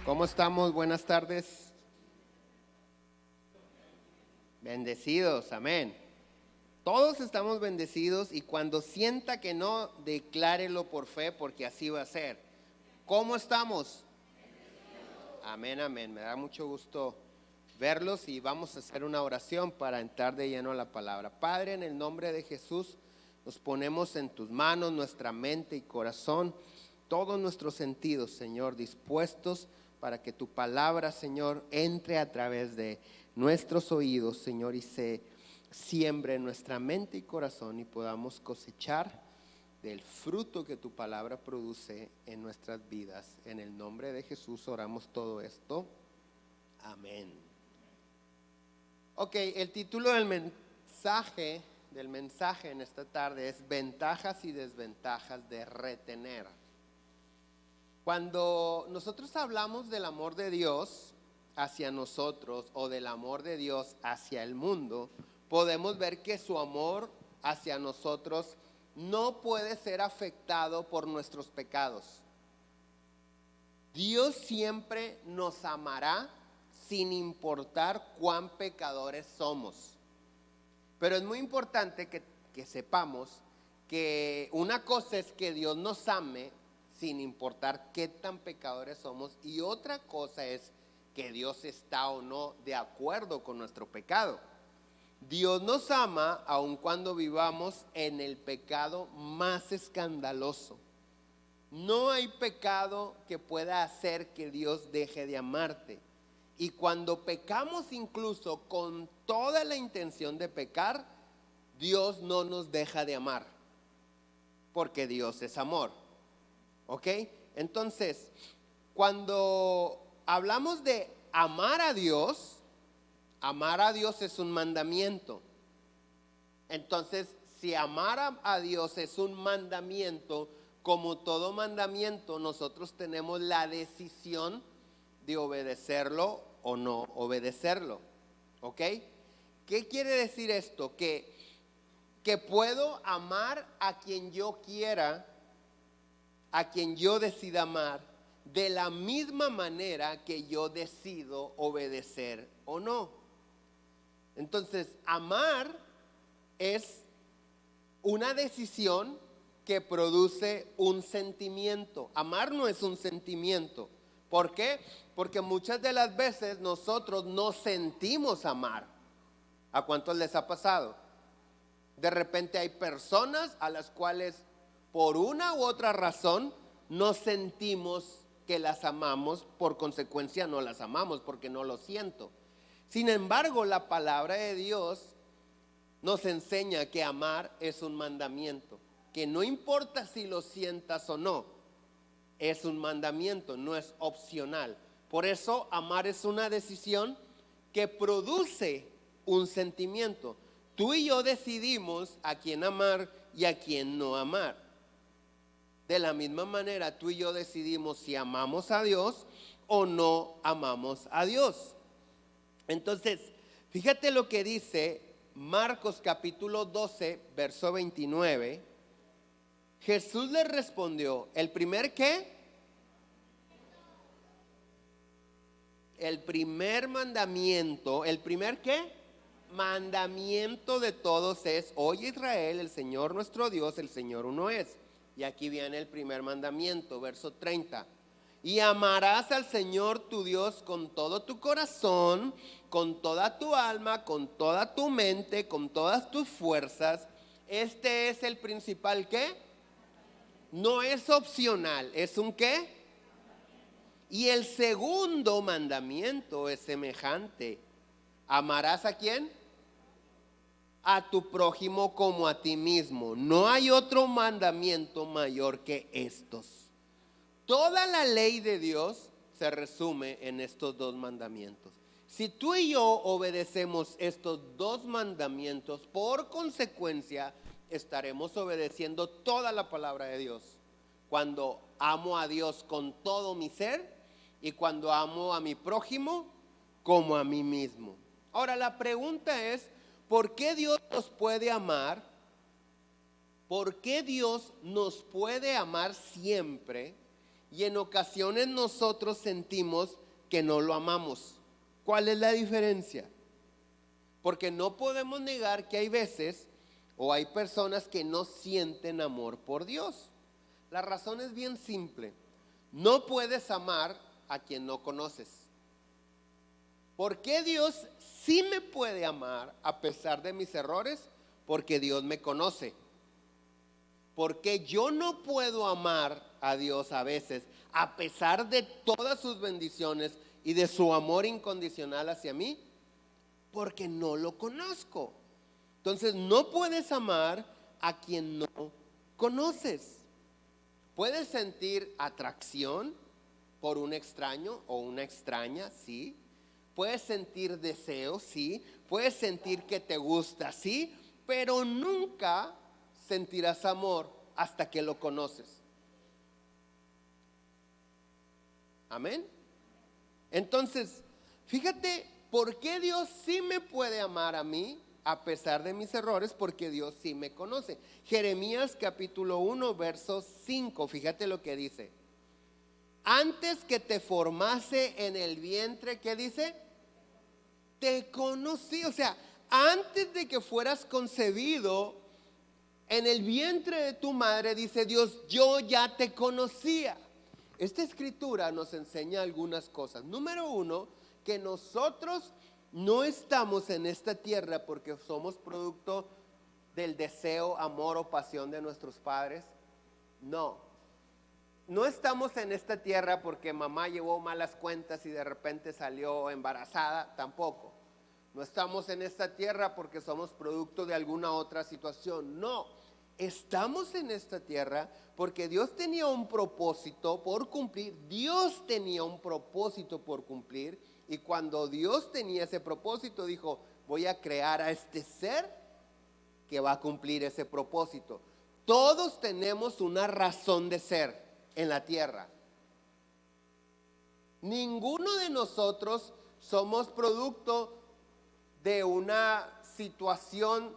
¿Cómo estamos? Buenas tardes. Bendecidos, amén. Todos estamos bendecidos y cuando sienta que no, declárelo por fe porque así va a ser. ¿Cómo estamos? Amén, amén. Me da mucho gusto verlos y vamos a hacer una oración para entrar de lleno a la palabra. Padre, en el nombre de Jesús, nos ponemos en tus manos nuestra mente y corazón, todos nuestros sentidos, Señor, dispuestos para que tu palabra, Señor, entre a través de nuestros oídos, Señor, y se siembre en nuestra mente y corazón y podamos cosechar del fruto que tu palabra produce en nuestras vidas. En el nombre de Jesús oramos todo esto. Amén. Ok, el título del mensaje en esta tarde es Ventajas y desventajas de retener. Cuando nosotros hablamos del amor de Dios hacia nosotros o del amor de Dios hacia el mundo, podemos ver que su amor hacia nosotros no puede ser afectado por nuestros pecados. Dios siempre nos amará sin importar cuán pecadores somos. Pero es muy importante que sepamos que una cosa es que Dios nos ame sin importar qué tan pecadores somos, y otra cosa es que Dios está o no de acuerdo con nuestro pecado. Dios nos ama aun cuando vivamos en el pecado más escandaloso. No hay pecado que pueda hacer que Dios deje de amarte. Y cuando pecamos incluso con toda la intención de pecar, Dios no nos deja de amar, porque Dios es amor. ¿Ok? Entonces, cuando hablamos de amar a Dios es un mandamiento. Entonces, si amar a Dios es un mandamiento, como todo mandamiento, nosotros tenemos la decisión de obedecerlo o no obedecerlo. ¿Ok? ¿Qué quiere decir esto? Que puedo amar a quien yo quiera, a quien yo decida amar, de la misma manera que yo decido obedecer o no. Entonces, amar es una decisión que produce un sentimiento. Amar no es un sentimiento. ¿Por qué? Porque muchas de las veces nosotros no sentimos amar. ¿A cuántos les ha pasado? De repente hay personas a las cuales por una u otra razón no sentimos que las amamos, por consecuencia no las amamos porque no lo siento. Sin embargo, la palabra de Dios nos enseña que amar es un mandamiento, que no importa si lo sientas o no, es un mandamiento, no es opcional. Por eso amar es una decisión que produce un sentimiento. Tú y yo decidimos a quién amar y a quién no amar. De la misma manera, tú y yo decidimos si amamos a Dios o no amamos a Dios. Entonces, fíjate lo que dice Marcos capítulo 12, verso 29. Jesús le respondió, ¿el primer qué? El primer mandamiento, ¿el primer qué? Mandamiento de todos es: oye Israel, el Señor nuestro Dios, el Señor uno es. Y aquí viene el primer mandamiento, verso 30. Y amarás al Señor tu Dios con todo tu corazón, con toda tu alma, con toda tu mente, con todas tus fuerzas. Este es el principal ¿qué? No es opcional, es un ¿qué? Y el segundo mandamiento es semejante. ¿Amarás a quién? A tu prójimo como a ti mismo. No hay otro mandamiento mayor que estos. Toda la ley de Dios se resume en estos dos mandamientos. Si tú y yo obedecemos estos dos mandamientos, por consecuencia estaremos obedeciendo toda la palabra de Dios. Cuando amo a Dios con todo mi ser y cuando amo a mi prójimo como a mí mismo. Ahora la pregunta es, ¿por qué Dios nos puede amar? ¿Por qué Dios nos puede amar siempre y en ocasiones nosotros sentimos que no lo amamos. ¿Cuál es la diferencia? Porque no podemos negar que hay veces o hay personas que no sienten amor por Dios. La razón es bien simple. No puedes amar a quien no conoces. ¿Por qué Dios sí me puede amar a pesar de mis errores? Porque Dios me conoce. Porque yo no puedo amar a Dios a veces a pesar de todas sus bendiciones y de su amor incondicional hacia mí, porque no lo conozco. Entonces no puedes amar a quien no conoces. Puedes sentir atracción por un extraño o una extraña, sí. Puedes sentir deseo, sí. Puedes sentir que te gusta, sí. Pero nunca sentirás amor hasta que lo conoces. Amén. Entonces, fíjate, ¿por qué Dios sí me puede amar a mí a pesar de mis errores? Porque Dios sí me conoce. Jeremías capítulo 1, verso 5, fíjate lo que dice. Antes que te formase en el vientre, ¿qué dice? Te conocí, o sea, antes de que fueras concebido en el vientre de tu madre, dice Dios, yo ya te conocía. Esta escritura nos enseña algunas cosas. Número uno, que nosotros no estamos en esta tierra porque somos producto del deseo, amor o pasión de nuestros padres. No. No estamos en esta tierra porque mamá llevó malas cuentas y de repente salió embarazada, tampoco. No estamos en esta tierra porque somos producto de alguna otra situación, no. Estamos en esta tierra porque Dios tenía un propósito por cumplir. Dios tenía un propósito por cumplir. Y cuando Dios tenía ese propósito, dijo, voy a crear a este ser que va a cumplir ese propósito. Todos tenemos una razón de ser en la tierra. Ninguno de nosotros somos producto de una situación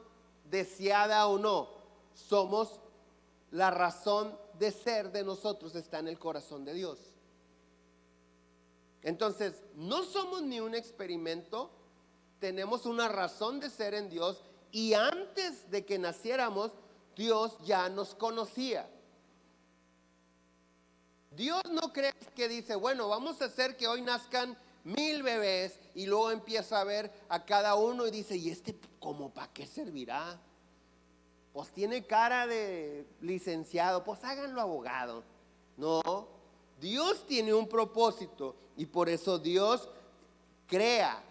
deseada o no. Somos la razón de ser de nosotros, está en el corazón de Dios. Entonces, no somos ni un experimento, tenemos una razón de ser en Dios y antes de que naciéramos, Dios ya nos conocía. Dios no cree que dice, bueno, vamos a hacer que hoy nazcan 1000 bebés y luego empieza a ver a cada uno y dice, ¿y este cómo para qué servirá? Pues tiene cara de licenciado, pues háganlo abogado. No, Dios tiene un propósito y por eso Dios crea,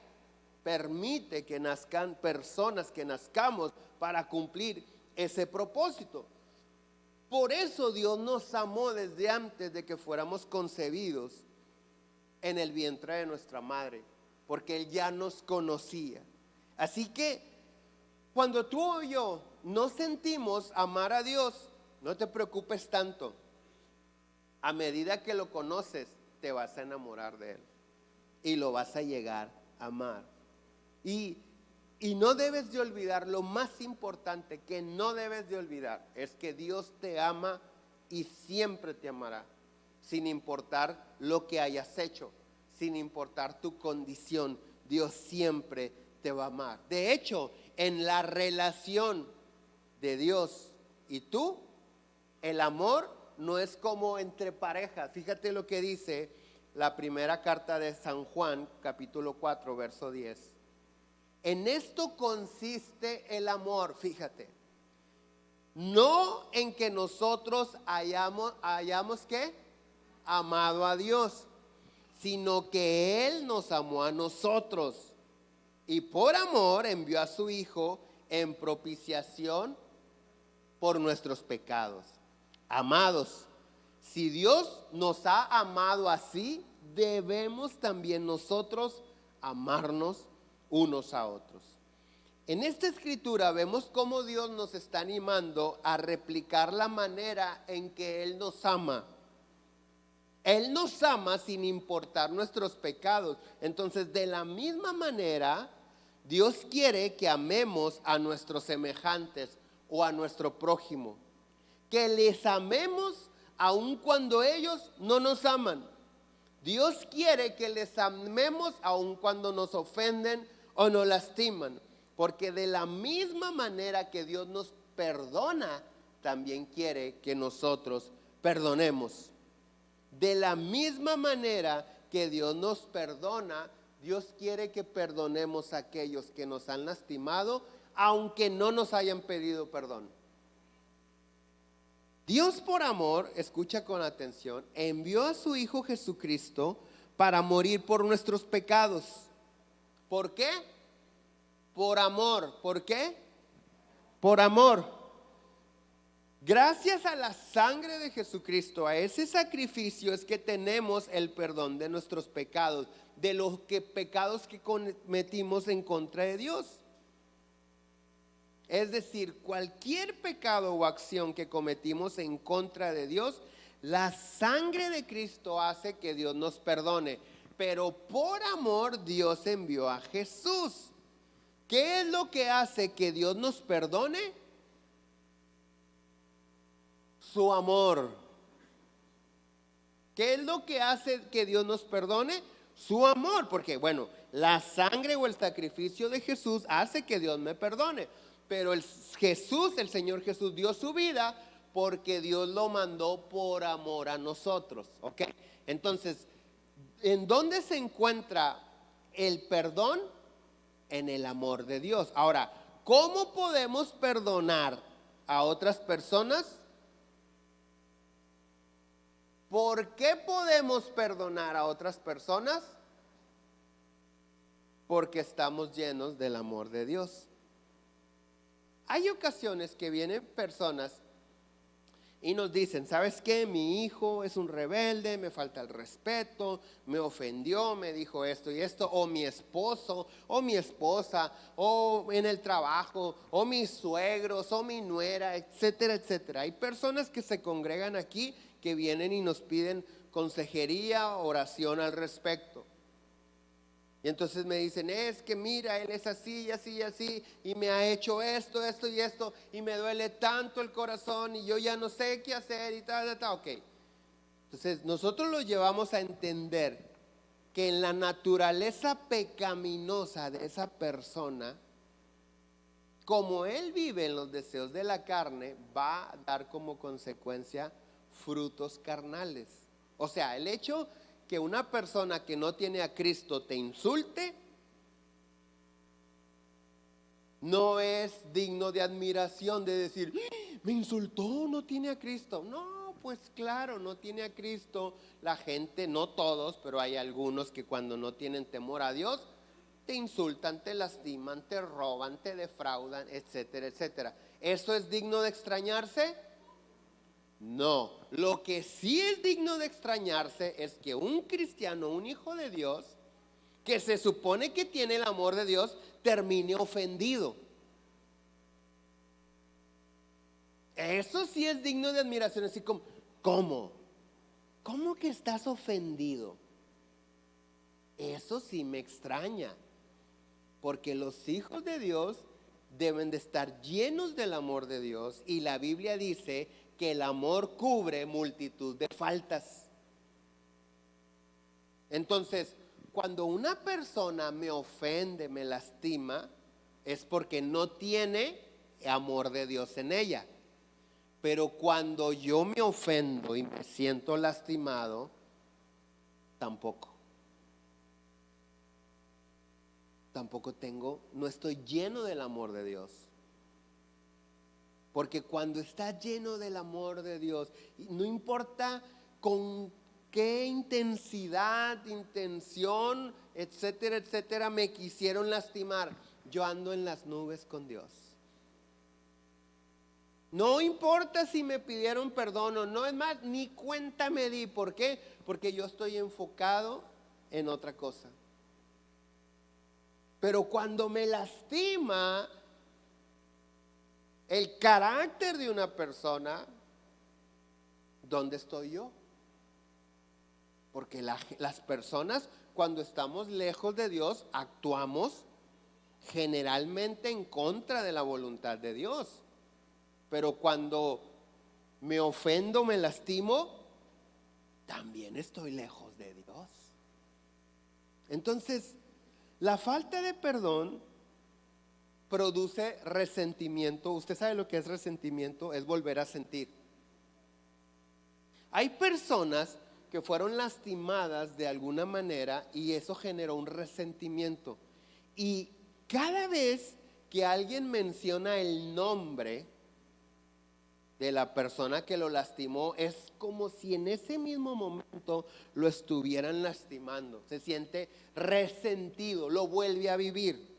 permite que nazcan personas, que nazcamos para cumplir ese propósito. Por eso Dios nos amó desde antes de que fuéramos concebidos en el vientre de nuestra madre, porque Él ya nos conocía. Así que cuando tú o yo no sentimos amar a Dios, no te preocupes tanto. A medida que lo conoces, te vas a enamorar de Él y lo vas a llegar a amar. Y no debes de olvidar, lo más importante que no debes de olvidar es que Dios te ama y siempre te amará, sin importar lo que hayas hecho, sin importar tu condición. Dios siempre te va a amar. De hecho, en la relación de Dios y tú, el amor no es como entre parejas. Fíjate lo que dice la primera carta de San Juan, capítulo 4, verso 10. En esto consiste el amor, fíjate. No en que nosotros hayamos ¿qué? Amado a Dios, sino que Él nos amó a nosotros y por amor envió a su Hijo en propiciación por nuestros pecados. Amados, si Dios nos ha amado así, debemos también nosotros amarnos unos a otros. En esta escritura vemos cómo Dios nos está animando a replicar la manera en que Él nos ama. Él nos ama sin importar nuestros pecados. Entonces, de la misma manera, Dios quiere que amemos a nuestros semejantes o a nuestro prójimo. Que les amemos aun cuando ellos no nos aman. Dios quiere que les amemos aun cuando nos ofenden o nos lastiman, porque de la misma manera que Dios nos perdona, también quiere que nosotros perdonemos. De la misma manera que Dios nos perdona, Dios quiere que perdonemos a aquellos que nos han lastimado, aunque no nos hayan pedido perdón. Dios por amor, escucha con atención, envió a su Hijo Jesucristo para morir por nuestros pecados. ¿Por qué? Por amor. ¿Por qué? Por amor. Gracias a la sangre de Jesucristo, a ese sacrificio es que tenemos el perdón de nuestros pecados, de los pecados que cometimos en contra de Dios. Es decir, cualquier pecado o acción que cometimos en contra de Dios, la sangre de Cristo hace que Dios nos perdone. Pero por amor Dios envió a Jesús. ¿Qué es lo que hace que Dios nos perdone? Su amor. ¿Qué es lo que hace que Dios nos perdone? Su amor, porque bueno, la sangre o el sacrificio de Jesús hace que Dios me perdone, pero el Señor Jesús dio su vida porque Dios lo mandó por amor a nosotros, ¿ok? Entonces, ¿en dónde se encuentra el perdón? En el amor de Dios. Ahora, ¿cómo podemos perdonar a otras personas? ¿Por qué podemos perdonar a otras personas? Porque estamos llenos del amor de Dios. Hay ocasiones que vienen personas y nos dicen, ¿sabes qué? Mi hijo es un rebelde, me falta el respeto, me ofendió, me dijo esto y esto, o mi esposo, o mi esposa, o en el trabajo, o mis suegros, o mi nuera, etcétera, etcétera. Hay personas que se congregan aquí que vienen y nos piden consejería, oración al respecto. Y entonces me dicen, es que mira, él es así y así y así, y me ha hecho esto, esto y esto, y me duele tanto el corazón, y yo ya no sé qué hacer, y tal, tal, ok. Entonces nosotros lo llevamos a entender que en la naturaleza pecaminosa de esa persona, como él vive en los deseos de la carne, va a dar como consecuencia frutos carnales. O sea, el hecho que una persona que no tiene a Cristo te insulte no es digno de admiración, de decir, me insultó, no tiene a Cristo. No, pues claro, no tiene a Cristo. La gente, no todos, pero hay algunos que cuando no tienen temor a Dios, te insultan, te lastiman, te roban, te defraudan, etcétera, etcétera. ¿Eso es digno de extrañarse? No, lo que sí es digno de extrañarse es que un cristiano, un hijo de Dios, que se supone que tiene el amor de Dios, termine ofendido. Eso sí es digno de admiración, así como, ¿cómo? ¿Cómo que estás ofendido? Eso sí me extraña, porque los hijos de Dios deben de estar llenos del amor de Dios, y la Biblia dice que el amor cubre multitud de faltas. Entonces, cuando una persona me ofende, me lastima, es porque no tiene amor de Dios en ella. Pero cuando yo me ofendo y me siento lastimado, tampoco no estoy lleno del amor de Dios. Porque cuando estás lleno del amor de Dios, no importa con qué intensidad, intención, etcétera, etcétera, me quisieron lastimar, yo ando en las nubes con Dios. No importa si me pidieron perdón o no, es más, ni cuenta me di. ¿Por qué? Porque yo estoy enfocado en otra cosa. Pero cuando me lastima el carácter de una persona, ¿dónde estoy yo? Porque las personas, cuando estamos lejos de Dios, actuamos generalmente en contra de la voluntad de Dios. Pero cuando me ofendo, me lastimo, también estoy lejos de Dios. Entonces, la falta de perdón produce resentimiento. ¿Usted sabe lo que es resentimiento? Es volver a sentir. Hay personas que fueron lastimadas de alguna manera y eso generó un resentimiento. Y cada vez que alguien menciona el nombre de la persona que lo lastimó, es como si en ese mismo momento lo estuvieran lastimando. Se siente resentido, lo vuelve a vivir.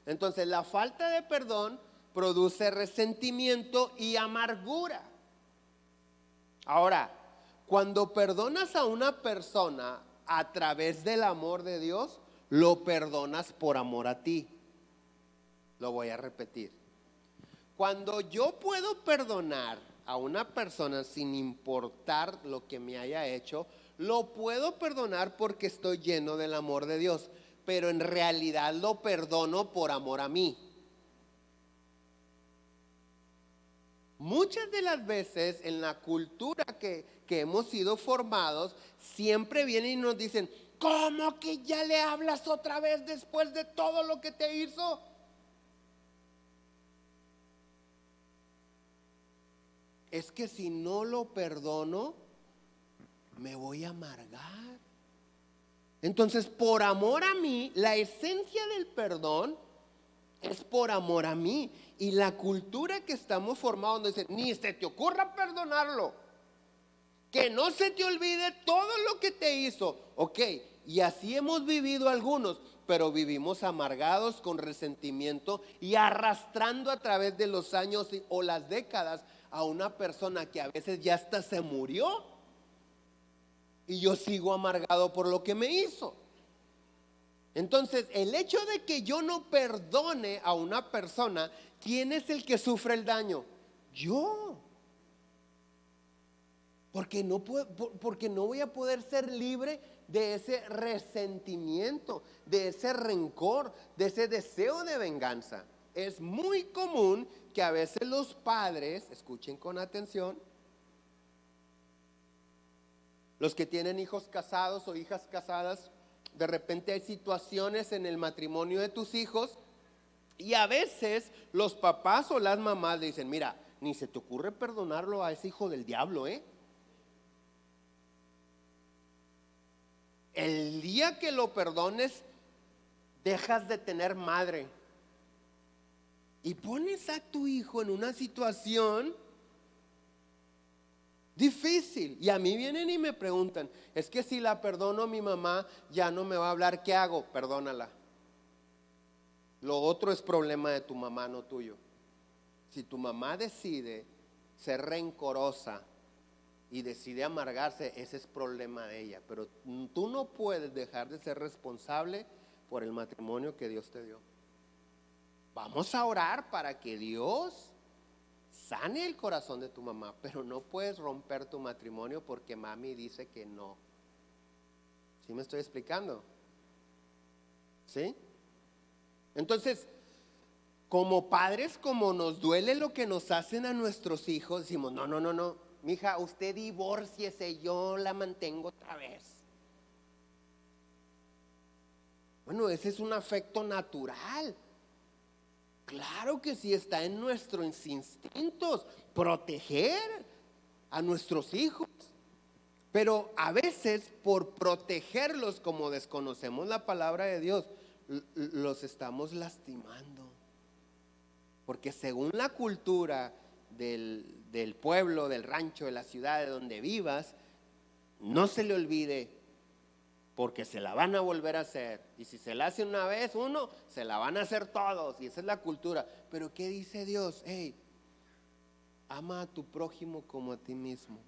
Entonces, la falta de perdón produce resentimiento y amargura. Ahora, cuando perdonas a una persona a través del amor de Dios, lo perdonas por amor a ti. Lo voy a repetir. Cuando yo puedo perdonar a una persona sin importar lo que me haya hecho, lo puedo perdonar porque estoy lleno del amor de Dios, pero en realidad lo perdono por amor a mí. Muchas de las veces en la cultura que hemos sido formados, siempre vienen y nos dicen, ¿cómo que ya le hablas otra vez después de todo lo que te hizo? Es que si no lo perdono, me voy a amargar. Entonces, por amor a mí, la esencia del perdón es por amor a mí. Y la cultura que estamos formados dice, ni se te ocurra perdonarlo. Que no se te olvide todo lo que te hizo. Ok, y así hemos vivido algunos, pero vivimos amargados con resentimiento y arrastrando a través de los años o las décadas a una persona que a veces ya hasta se murió. Y yo sigo amargado por lo que me hizo. Entonces, el hecho de que yo no perdone a una persona, ¿quién es el que sufre el daño? Yo. Porque no voy a poder ser libre de ese resentimiento, de ese rencor, de ese deseo de venganza. Es muy común que a veces los padres, escuchen con atención, los que tienen hijos casados o hijas casadas, de repente hay situaciones en el matrimonio de tus hijos y a veces los papás o las mamás le dicen, mira, ni se te ocurre perdonarlo a ese hijo del diablo, ¿eh? El día que lo perdones, dejas de tener madre. Y pones a tu hijo en una situación difícil. Y a mí vienen y me preguntan, es que si la perdono a mi mamá, ya no me va a hablar, ¿qué hago? Perdónala. Lo otro es problema de tu mamá, no tuyo. Si tu mamá decide ser rencorosa y decide amargarse, ese es problema de ella. Pero tú no puedes dejar de ser responsable por el matrimonio que Dios te dio. Vamos a orar para que Dios sane el corazón de tu mamá, pero no puedes romper tu matrimonio porque mami dice que no. ¿Sí me estoy explicando? ¿Sí? Entonces, como padres, como nos duele lo que nos hacen a nuestros hijos, decimos, no, mija, usted divórciese, yo la mantengo otra vez. Bueno, ese es un afecto natural. Claro que sí, está en nuestros instintos proteger a nuestros hijos. Pero a veces por protegerlos, como desconocemos la palabra de Dios, los estamos lastimando. Porque según la cultura del pueblo, del rancho, de la ciudad, de donde vivas, no se le olvide, porque se la van a volver a hacer. Y si se la hace una vez uno, se la van a hacer todos. Y esa es la cultura. Pero ¿qué dice Dios? Hey, ama a tu prójimo como a ti mismo.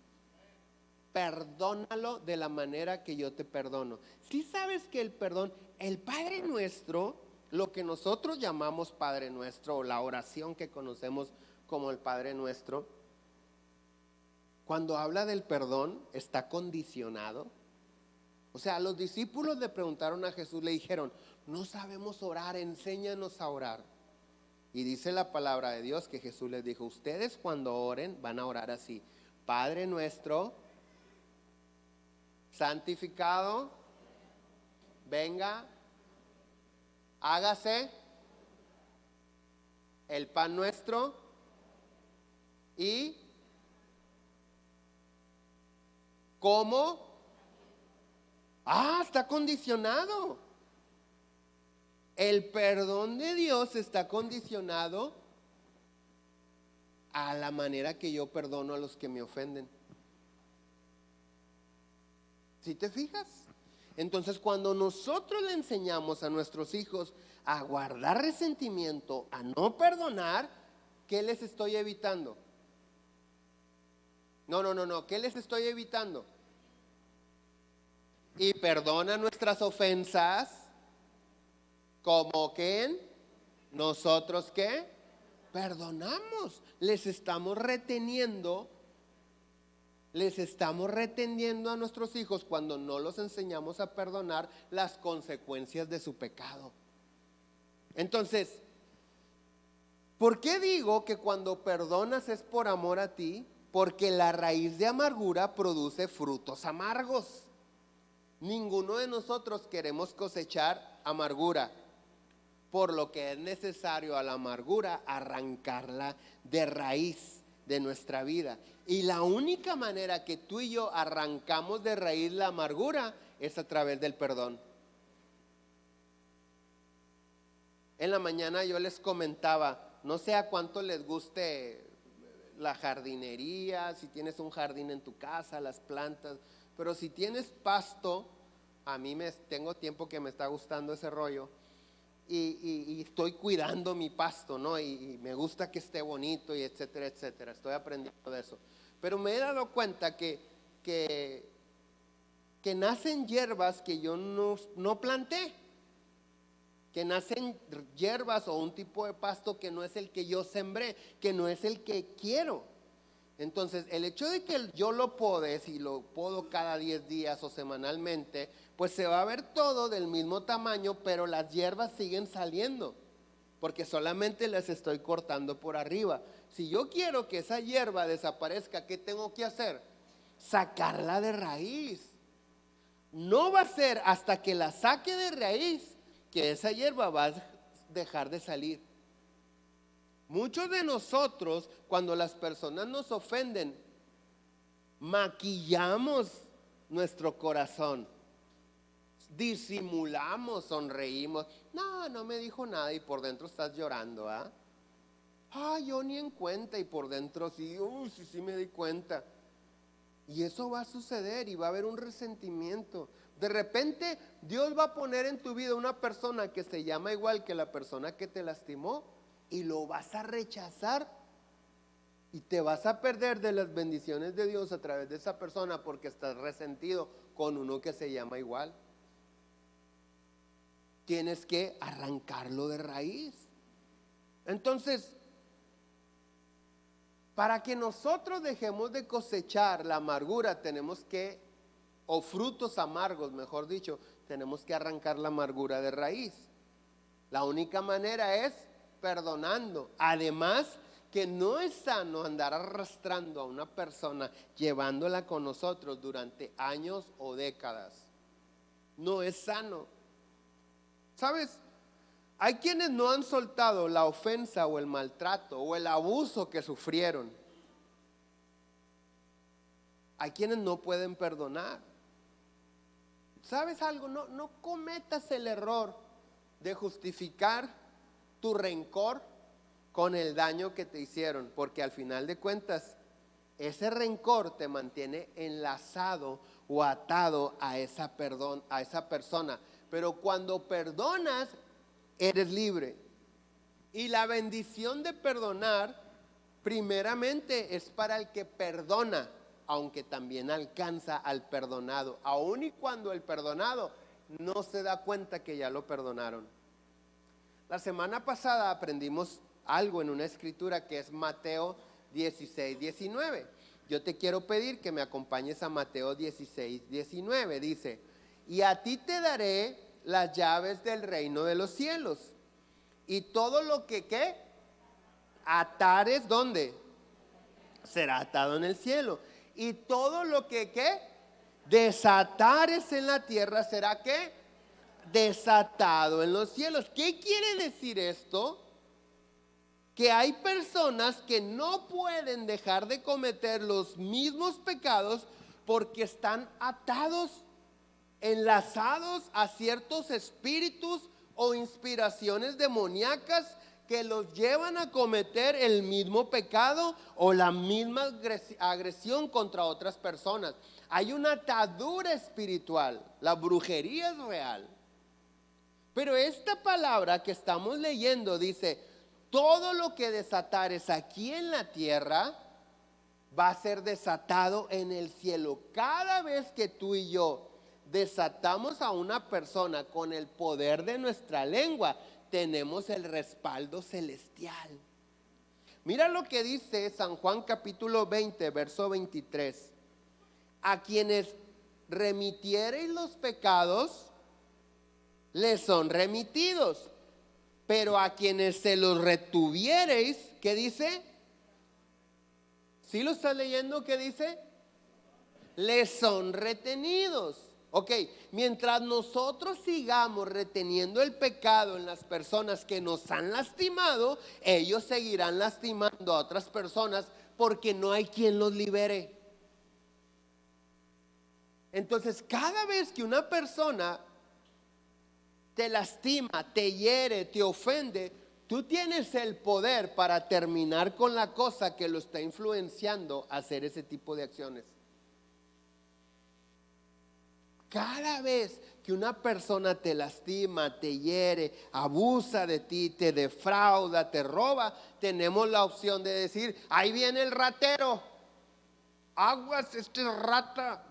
Perdónalo de la manera que yo te perdono. Si sabes que el perdón, el Padre Nuestro, lo que nosotros llamamos Padre Nuestro, o la oración que conocemos como el Padre Nuestro, cuando habla del perdón, está condicionado. O sea, los discípulos le preguntaron a Jesús, le dijeron, no sabemos orar, enséñanos a orar. Y dice la palabra de Dios que Jesús les dijo, ustedes cuando oren van a orar así: Padre nuestro, santificado, venga, hágase el pan nuestro y ¿cómo? Está condicionado. El perdón de Dios está condicionado a la manera que yo perdono a los que me ofenden. ¿Sí te fijas? Entonces, cuando nosotros le enseñamos a nuestros hijos a guardar resentimiento, a no perdonar, ¿qué les estoy evitando? No, ¿qué les estoy evitando? Y perdona nuestras ofensas, como que nosotros ¿qué? Perdonamos. Les estamos reteniendo a nuestros hijos cuando no los enseñamos a perdonar las consecuencias de su pecado. Entonces, ¿por qué digo que cuando perdonas es por amor a ti? Porque la raíz de amargura produce frutos amargos. Ninguno de nosotros queremos cosechar amargura, por lo que es necesario a la amargura arrancarla de raíz de nuestra vida. Y la única manera que tú y yo arrancamos de raíz la amargura es a través del perdón. En la mañana yo les comentaba, no sé a cuánto les guste la jardinería, si tienes un jardín en tu casa, las plantas, pero si tienes pasto, tengo tiempo que me está gustando ese rollo. Y estoy cuidando mi pasto, ¿no? Y me gusta que esté bonito y etcétera, etcétera. Estoy aprendiendo de eso. Pero me he dado cuenta que nacen hierbas que yo no planté. Que nacen hierbas o un tipo de pasto que no es el que yo sembré, que no es el que quiero. Entonces, el hecho de que yo lo pode, si lo podo cada 10 días o semanalmente, pues se va a ver todo del mismo tamaño, pero las hierbas siguen saliendo, porque solamente las estoy cortando por arriba. Si yo quiero que esa hierba desaparezca, ¿qué tengo que hacer? Sacarla de raíz. No va a ser hasta que la saque de raíz que esa hierba va a dejar de salir. Muchos de nosotros, cuando las personas nos ofenden, maquillamos nuestro corazón, disimulamos, sonreímos. No me dijo nada y por dentro estás llorando, yo ni en cuenta y por dentro sí me di cuenta. Y eso va a suceder y va a haber un resentimiento. De repente Dios va a poner en tu vida una persona que se llama igual que la persona que te lastimó y lo vas a rechazar y te vas a perder de las bendiciones de Dios a través de esa persona porque estás resentido con uno que se llama igual. Tienes que arrancarlo de raíz. Entonces, para que nosotros dejemos de cosechar la amargura, o frutos amargos, mejor dicho, tenemos que arrancar la amargura de raíz. La única manera es perdonando. Además, que no es sano andar arrastrando a una persona, llevándola con nosotros durante años o décadas. No es sano. ¿Sabes? Hay quienes no han soltado la ofensa o el maltrato o el abuso que sufrieron. Hay quienes no pueden perdonar. ¿Sabes algo? No cometas el error de justificar tu rencor con el daño que te hicieron, porque al final de cuentas ese rencor te mantiene enlazado o atado a esa persona. Pero cuando perdonas, eres libre. Y la bendición de perdonar, primeramente, es para el que perdona, aunque también alcanza al perdonado, aun y cuando el perdonado no se da cuenta que ya lo perdonaron. La semana pasada aprendimos algo en una escritura que es Mateo 16:19. Yo te quiero pedir que me acompañes a Mateo 16:19. Dice: y a ti te daré las llaves del reino de los cielos, y todo lo que atares, ¿dónde? Será atado en el cielo, Y todo lo que, ¿qué? Desatares en la tierra será, ¿qué? Desatado en los cielos. ¿Qué quiere decir esto? Que hay personas que no pueden dejar de cometer los mismos pecados porque están atados, enlazados a ciertos espíritus o inspiraciones demoníacas que los llevan a cometer el mismo pecado o la misma agresión contra otras personas. Hay una atadura espiritual, la brujería es real. Pero esta palabra que estamos leyendo dice, todo lo que desatares aquí en la tierra va a ser desatado en el cielo. Cada vez que tú y yo desatamos a una persona con el poder de nuestra lengua, tenemos el respaldo celestial. Mira lo que dice San Juan capítulo 20, verso 23. A quienes remitiereis los pecados, les son remitidos. Pero a quienes se los retuviereis, ¿qué dice? ¿Sí lo estás leyendo? ¿Qué dice? Les son retenidos. Ok, mientras nosotros sigamos reteniendo el pecado en las personas que nos han lastimado, ellos seguirán lastimando a otras personas porque no hay quien los libere. Entonces, cada vez que una persona te lastima, te hiere, te ofende, tú tienes el poder para terminar con la cosa que lo está influenciando a hacer ese tipo de acciones. Cada vez que una persona te lastima, te hiere, abusa de ti, te defrauda, te roba, tenemos la opción de decir, ahí viene el ratero, aguas, este es rata.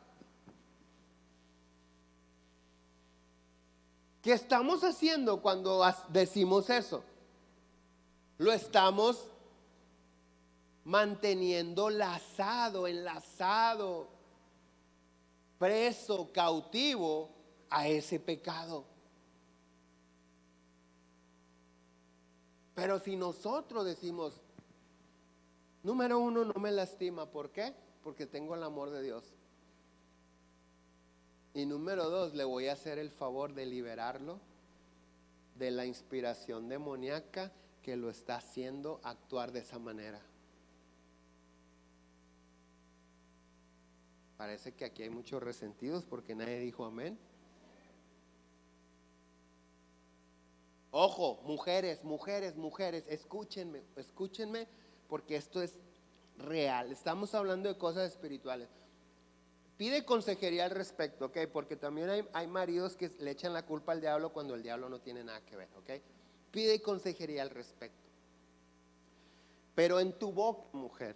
¿Qué estamos haciendo cuando decimos eso? Lo estamos manteniendo lazado, enlazado, preso, cautivo a ese pecado. Pero si nosotros decimos, número uno, no me lastima, ¿por qué? Porque tengo el amor de Dios. Y número dos, le voy a hacer el favor de liberarlo de la inspiración demoníaca que lo está haciendo actuar de esa manera. Parece que aquí hay muchos resentidos porque nadie dijo amén. Ojo, mujeres, escúchenme, porque esto es real. Estamos hablando de cosas espirituales. Pide consejería al respecto, ¿ok? Porque también hay maridos que le echan la culpa al diablo cuando el diablo no tiene nada que ver, ¿ok? Pide consejería al respecto. Pero en tu boca, mujer,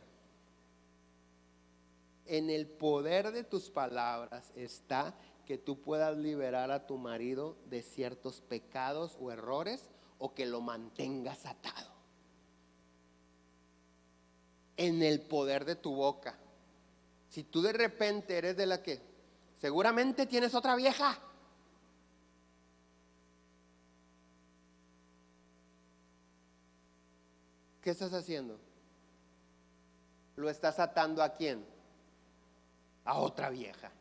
en el poder de tus palabras está que tú puedas liberar a tu marido de ciertos pecados o errores o que lo mantengas atado. En el poder de tu boca. Si tú de repente eres de la que seguramente tienes otra vieja. ¿Qué estás haciendo? ¿Lo estás atando a quién? A otra vieja.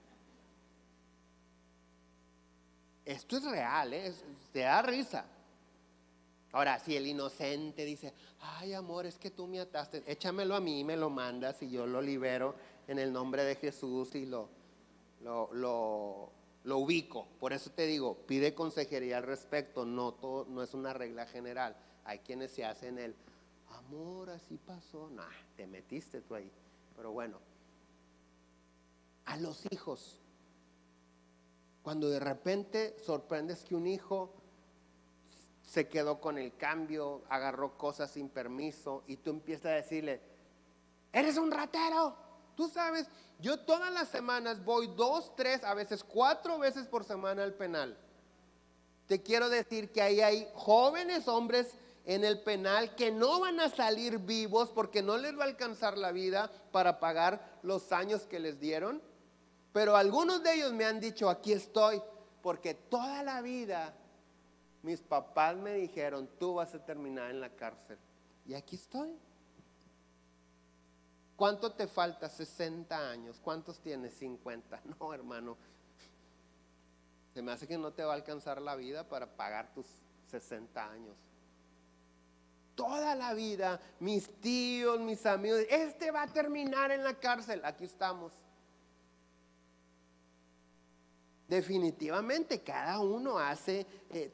Esto es real, te da risa. Ahora, si el inocente dice, ay amor, es que tú me ataste, échamelo a mí, me lo mandas y yo lo libero en el nombre de Jesús y lo ubico. Por eso te digo, pide consejería al respecto, no es una regla general. Hay quienes se hacen el, amor, así pasó. Nah, te metiste tú ahí. Pero bueno, a los hijos, cuando de repente sorprendes que un hijo se quedó con el cambio, agarró cosas sin permiso y tú empiezas a decirle, eres un ratero. Tú sabes, yo todas las semanas voy 2, 3, a veces 4 veces por semana al penal. Te quiero decir que ahí hay jóvenes hombres en el penal que no van a salir vivos porque no les va a alcanzar la vida para pagar los años que les dieron. Pero algunos de ellos me han dicho, aquí estoy, porque toda la vida mis papás me dijeron, tú vas a terminar en la cárcel. Y aquí estoy. ¿cuánto te falta? 60 años. ¿Cuántos tienes? 50. No, hermano. Se me hace que no te va a alcanzar la vida para pagar tus 60 años. Toda la vida, mis tíos, mis amigos, este va a terminar en la cárcel. Aquí estamos. Definitivamente cada uno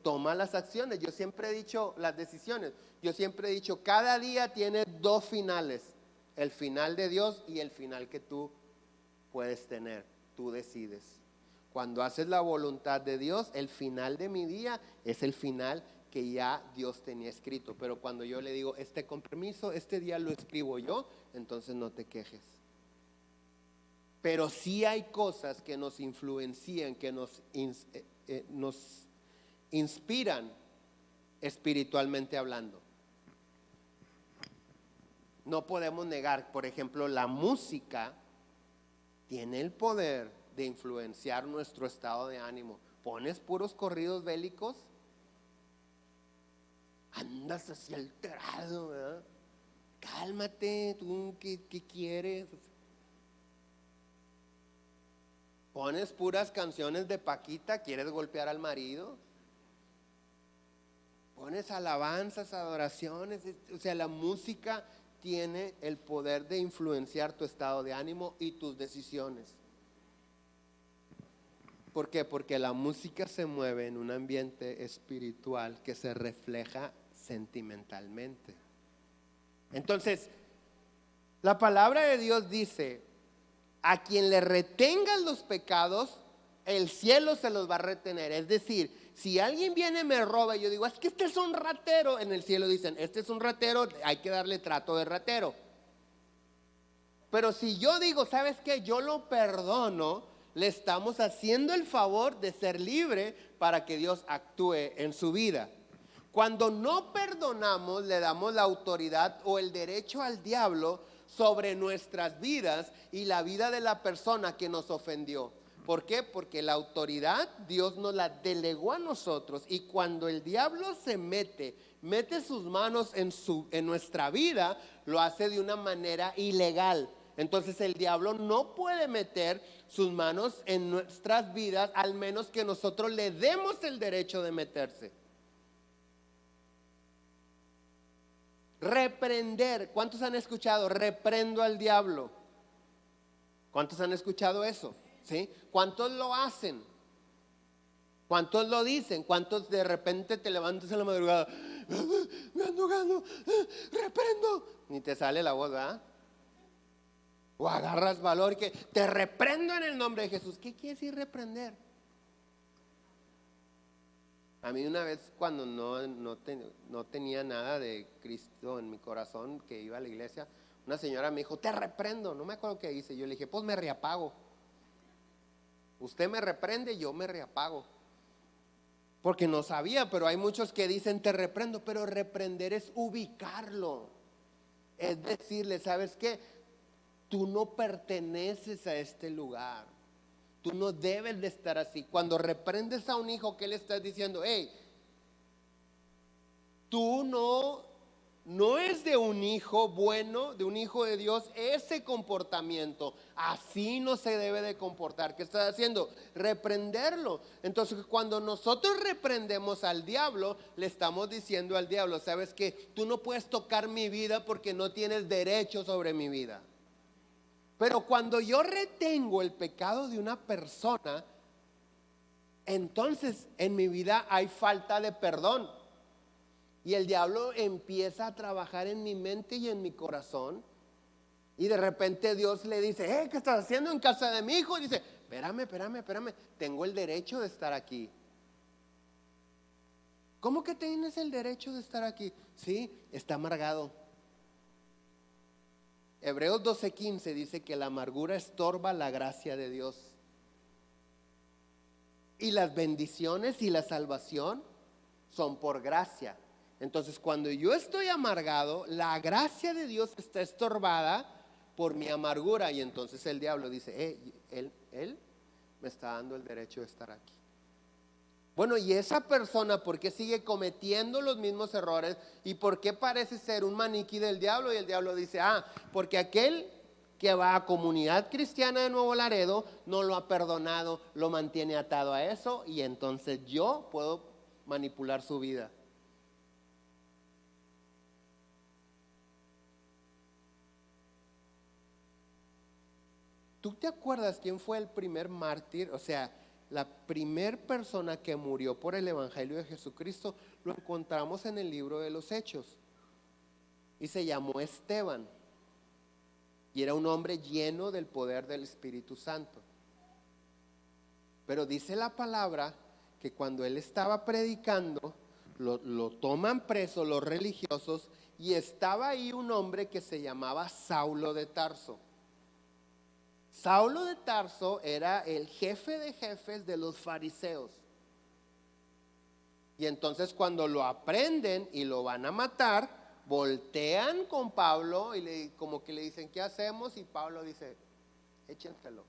toma las acciones. Yo siempre he dicho las decisiones. Yo siempre he dicho, cada día tiene dos finales. El final de Dios y el final que tú puedes tener. Tú decides. Cuando haces la voluntad de Dios, el final de mi día es el final que ya Dios tenía escrito. Pero cuando yo le digo, este compromiso, este día lo escribo yo, entonces no te quejes. Pero sí hay cosas que nos influencian, que nos inspiran espiritualmente hablando. No podemos negar, por ejemplo, la música tiene el poder de influenciar nuestro estado de ánimo. Pones puros corridos bélicos, andas así alterado, ¿verdad? Cálmate, tú ¿qué quieres? Pones puras canciones de Paquita, ¿quieres golpear al marido? Pones alabanzas, adoraciones, o sea, la música tiene el poder de influenciar tu estado de ánimo y tus decisiones. ¿Por qué? Porque la música se mueve en un ambiente espiritual que se refleja sentimentalmente. Entonces, la palabra de Dios dice, a quien le retengan los pecados, el cielo se los va a retener. Es decir, si alguien viene y me roba y yo digo, es que este es un ratero, en el cielo dicen, este es un ratero, hay que darle trato de ratero. Pero si yo digo, ¿sabes qué? Yo lo perdono, le estamos haciendo el favor de ser libre para que Dios actúe en su vida. Cuando no perdonamos, le damos la autoridad o el derecho al diablo sobre nuestras vidas y la vida de la persona que nos ofendió. ¿Por qué? Porque la autoridad Dios nos la delegó a nosotros, y cuando el diablo se mete sus manos en nuestra vida, lo hace de una manera ilegal. Entonces el diablo no puede meter sus manos en nuestras vidas al menos que nosotros le demos el derecho de meterse. Reprender. ¿Cuántos han escuchado? Reprendo al diablo. ¿Cuántos han escuchado eso? ¿Sí? ¿Cuántos lo hacen? ¿Cuántos lo dicen? ¿Cuántos de repente te levantas en la madrugada? Me ando ahogando, reprendo. Ni te sale la voz, ¿verdad? O agarras valor y que te reprendo en el nombre de Jesús. ¿Qué quiere decir reprender? A mí una vez cuando no tenía nada de Cristo en mi corazón, que iba a la iglesia, una señora me dijo, te reprendo. No me acuerdo qué hice. Yo le dije, pues me reapago. Usted me reprende, yo me reapago. Porque no sabía, pero hay muchos que dicen te reprendo, pero reprender es ubicarlo. Es decirle, ¿sabes qué? Tú no perteneces a este lugar. Tú no debes de estar así. Cuando reprendes a un hijo, ¿qué le estás diciendo? Hey, tú no es de un hijo bueno, de un hijo de Dios, ese comportamiento. Así no se debe de comportar. ¿Qué estás haciendo? Reprenderlo. Entonces, cuando nosotros reprendemos al diablo, le estamos diciendo al diablo, ¿sabes qué? Tú no puedes tocar mi vida porque no tienes derecho sobre mi vida. Pero cuando yo retengo el pecado de una persona, entonces en mi vida hay falta de perdón. Y el diablo empieza a trabajar en mi mente y en mi corazón. Y de repente Dios le dice, ¿qué estás haciendo en casa de mi hijo? Y dice, espérame, tengo el derecho de estar aquí. ¿Cómo que tienes el derecho de estar aquí? Sí, está amargado. Hebreos 12:15 dice que la amargura estorba la gracia de Dios. Y las bendiciones y la salvación son por gracia. Entonces, cuando yo estoy amargado, la gracia de Dios está estorbada por mi amargura. Y entonces el diablo dice, él me está dando el derecho de estar aquí. Bueno, y esa persona, ¿por qué sigue cometiendo los mismos errores? ¿Y por qué parece ser un maniquí del diablo? Y el diablo dice, porque aquel que va a Comunidad Cristiana de Nuevo Laredo, no lo ha perdonado, lo mantiene atado a eso y entonces yo puedo manipular su vida. ¿Tú te acuerdas quién fue el primer mártir? O sea, la primer persona que murió por el Evangelio de Jesucristo, lo encontramos en el libro de los Hechos. Y se llamó Esteban. Y era un hombre lleno del poder del Espíritu Santo. Pero dice la palabra que cuando él estaba predicando, lo toman preso los religiosos y estaba ahí un hombre que se llamaba Saulo de Tarso. Saulo de Tarso era el jefe de jefes de los fariseos. Y entonces cuando lo aprenden y lo van a matar, voltean con Pablo y como que le dicen, ¿qué hacemos? Y Pablo dice, échenselo.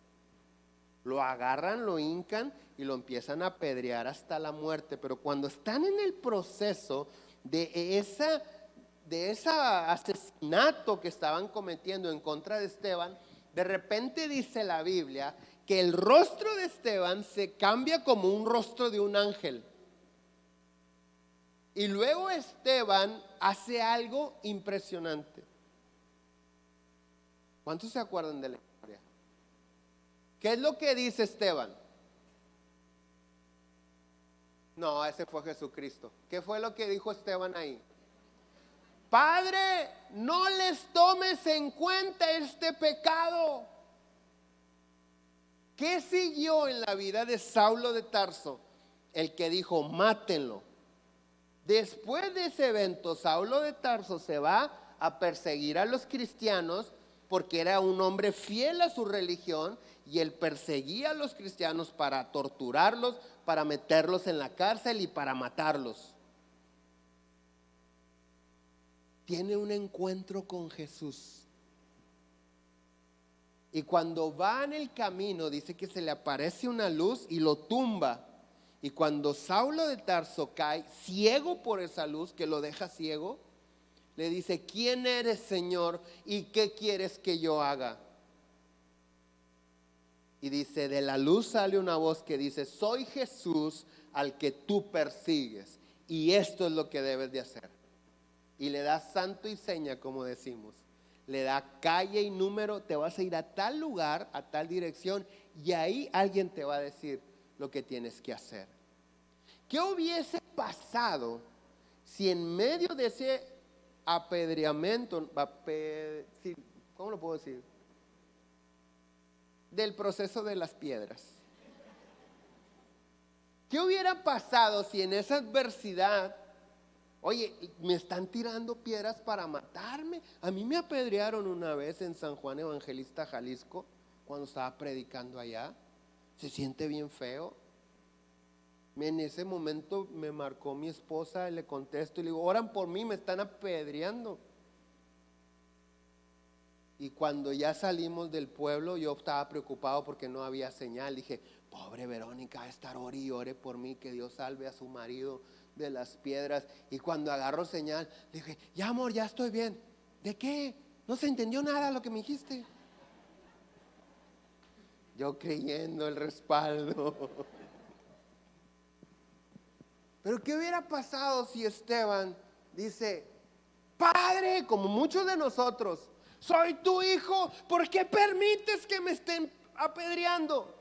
Lo agarran, lo hincan y lo empiezan a apedrear hasta la muerte. Pero cuando están en el proceso de ese asesinato que estaban cometiendo en contra de Esteban, de repente dice la Biblia que el rostro de Esteban se cambia como un rostro de un ángel. Y luego Esteban hace algo impresionante. ¿Cuántos se acuerdan de la historia? ¿Qué es lo que dice Esteban? No, ese fue Jesucristo. ¿Qué fue lo que dijo Esteban ahí? Padre, no les tomes en cuenta este pecado. ¿Qué siguió en la vida de Saulo de Tarso? El que dijo, mátenlo. Después de ese evento, Saulo de Tarso se va a perseguir a los cristianos porque era un hombre fiel a su religión y él perseguía a los cristianos para torturarlos, para meterlos en la cárcel y para matarlos. Tiene un encuentro con Jesús. Y cuando va en el camino, dice que se le aparece una luz y lo tumba. Y cuando Saulo de Tarso cae, ciego por esa luz que lo deja ciego, le dice, ¿quién eres, Señor? ¿Y qué quieres que yo haga? Y dice, de la luz sale una voz que dice, soy Jesús al que tú persigues. Y esto es lo que debes de hacer. Y le da santo y seña, como decimos. Le da calle y número, te vas a ir a tal lugar, a tal dirección, y ahí alguien te va a decir lo que tienes que hacer. ¿Qué hubiese pasado si en medio de ese apedreamiento, ¿cómo lo puedo decir? Del proceso de las piedras. ¿Qué hubiera pasado si en esa adversidad, oye, me están tirando piedras para matarme? A mí me apedrearon una vez en San Juan Evangelista, Jalisco, cuando estaba predicando allá. Se siente bien feo. En ese momento me marcó mi esposa, le contesto y le digo, oran por mí, me están apedreando. Y cuando ya salimos del pueblo, yo estaba preocupado porque no había señal. Dije, pobre Verónica, va a estar ore y ore por mí, que Dios salve a su marido de las piedras. Y cuando agarró señal, le dije, ya amor, ya estoy bien. ¿De qué? No se entendió nada lo que me dijiste. Yo creyendo el respaldo. Pero ¿qué hubiera pasado si Esteban dice, Padre, como muchos de nosotros, soy tu hijo, ¿por qué permites que me estén apedreando?